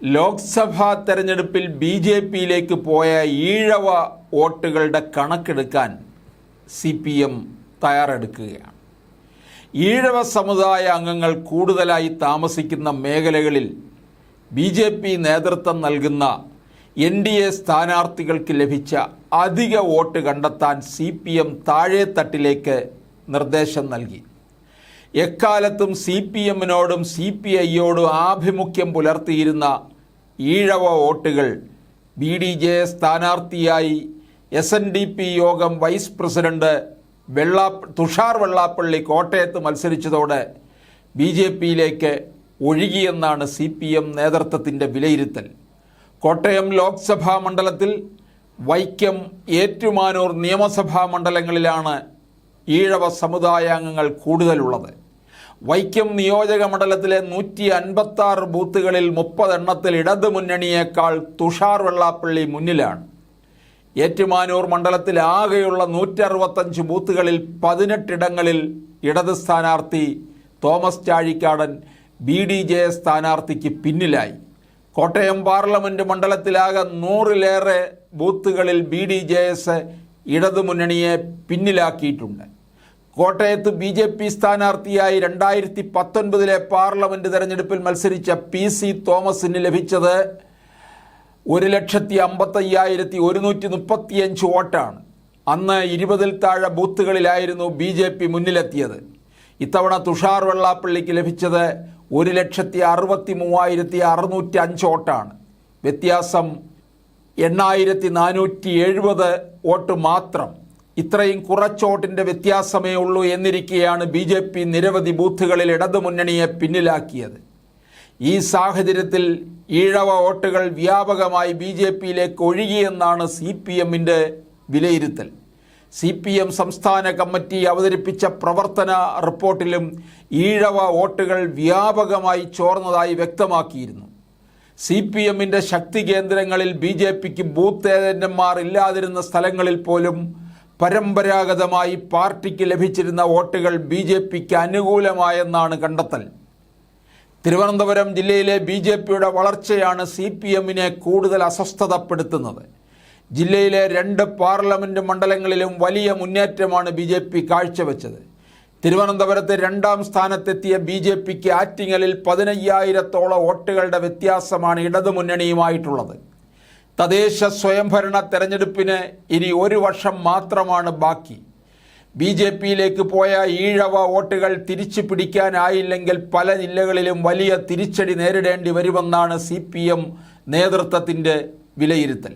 ലോക്സഭാ തെരഞ്ഞെടുപ്പിൽ ബി.ജെ.പിയിലേക്ക് പോയ ഈഴവ വോട്ടുകളുടെ കണക്കെടുക്കാൻ CPM തയ്യാറെടുക്കുകയാണ്. ഈഴവ സമുദായ അംഗങ്ങൾ കൂടുതലായി താമസിക്കുന്ന മേഖലകളിൽ ബി.ജെ.പി നേതൃത്വം നൽകുന്ന NDA സ്ഥാനാർത്ഥികൾക്ക് ലഭിച്ച അധിക വോട്ട് കണ്ടെത്താൻ CPM താഴെത്തട്ടിലേക്ക് നിർദ്ദേശം നൽകി. എക്കാലത്തും CPM-നോടും CPI-യോടും ആഭിമുഖ്യം പുലർത്തിയിരുന്ന ഈഴവ വോട്ടുകൾ BDJ സ്ഥാനാർത്ഥിയായി SNDP യോഗം വൈസ് പ്രസിഡന്റ് തുഷാർ വെള്ളാപ്പള്ളി കോട്ടയത്ത് മത്സരിച്ചതോടെ BJP-യിലേക്ക് ഒഴുകിയെന്നാണ് CPM നേതൃത്വത്തിൻ്റെ വിലയിരുത്തൽ. കോട്ടയം ലോക്സഭാ മണ്ഡലത്തിൽ വൈക്കം, ഏറ്റുമാനൂർ നിയമസഭാ മണ്ഡലങ്ങളിലാണ് ഈഴവ സമുദായാംഗങ്ങൾ കൂടുതലുള്ളത്. വൈക്കം നിയോജക മണ്ഡലത്തിലെ 156 ബൂത്തുകളിൽ 30 എണ്ണത്തിൽ ഇടതുമുന്നണിയേക്കാൾ തുഷാർ വെള്ളാപ്പള്ളി മുന്നിലാണ്. ഏറ്റുമാനൂർ മണ്ഡലത്തിൽ ആകെയുള്ള 165 ബൂത്തുകളിൽ 18 ഇടങ്ങളിൽ ഇടത് സ്ഥാനാർത്ഥി തോമസ് ചാഴിക്കാടൻ BDJ സ്ഥാനാർത്ഥിക്ക് പിന്നിലായി. കോട്ടയം പാർലമെൻറ്റ് മണ്ഡലത്തിലാകെ 100-ലേറെ ബൂത്തുകളിൽ BDJS ഇടതുമുന്നണിയെ പിന്നിലാക്കിയിട്ടുണ്ട്. കോട്ടയത്ത് BJP സ്ഥാനാർത്ഥിയായി 2019 പാർലമെൻറ്റ് തെരഞ്ഞെടുപ്പിൽ മത്സരിച്ച PC തോമസിന് ലഭിച്ചത് 1,55,135 വോട്ടാണ്. അന്ന് 20-ൽ താഴെ ബൂത്തുകളിലായിരുന്നു BJP മുന്നിലെത്തിയത്. ഇത്തവണ തുഷാർ വെള്ളാപ്പള്ളിക്ക് ലഭിച്ചത് 1,63,605 വോട്ടാണ്. വ്യത്യാസം 8,470 വോട്ട് മാത്രം. ഇത്രയും കുറച്ച് വോട്ടിൻ്റെ വ്യത്യാസമേ ഉള്ളൂ എന്നിരിക്കെയാണ് BJP നിരവധി ബൂത്തുകളിൽ ഇടതുമുന്നണിയെ പിന്നിലാക്കിയത്. ഈ സാഹചര്യത്തിൽ ഈഴവ വോട്ടുകൾ വ്യാപകമായി BJP-യിലേക്ക് ഒഴുകിയെന്നാണ് CPM-ൻ്റെ വിലയിരുത്തൽ. CPM സംസ്ഥാന കമ്മിറ്റി അവതരിപ്പിച്ച പ്രവർത്തന റിപ്പോർട്ടിലും ഈഴവ വോട്ടുകൾ വ്യാപകമായി ചോർന്നതായി വ്യക്തമാക്കിയിരുന്നു. CPM-ൻ്റെ ശക്തി കേന്ദ്രങ്ങളിൽ BJP-ക്ക് ബൂത്ത് ഏജന്റുമാർ ഇല്ലാതിരുന്ന സ്ഥലങ്ങളിൽ പോലും പരമ്പരാഗതമായി പാർട്ടിക്ക് ലഭിച്ചിരുന്ന വോട്ടുകൾ BJP-ക്ക് അനുകൂലമായെന്നാണ് കണ്ടെത്തൽ. തിരുവനന്തപുരം ജില്ലയിലെ BJP-യുടെ വളർച്ചയാണ് CPM-നെ കൂടുതൽ അസ്വസ്ഥതപ്പെടുത്തുന്നത്. ജില്ലയിലെ 2 പാർലമെൻറ്റ് മണ്ഡലങ്ങളിലും വലിയ മുന്നേറ്റമാണ് BJP കാഴ്ചവെച്ചത്. തിരുവനന്തപുരത്ത് 2ാം സ്ഥാനത്തെത്തിയ BJP-ക്ക് ആറ്റിങ്ങലിൽ 15,000-ഓളം വോട്ടുകളുടെ വ്യത്യാസമാണ് ഇടതുമുന്നണിയുമായിട്ടുള്ളത്. തദ്ദേശ സ്വയംഭരണ തെരഞ്ഞെടുപ്പിന് ഇനി 1 വർഷം മാത്രമാണ് ബാക്കി. BJP-യിലേക്ക് പോയ ഈഴവ വോട്ടുകൾ തിരിച്ചു പിടിക്കാനായില്ലെങ്കിൽ പല ജില്ലകളിലും വലിയ തിരിച്ചടി നേരിടേണ്ടി വരുമെന്നാണ് CPM നേതൃത്വത്തിൻ്റെ വിലയിരുത്തൽ.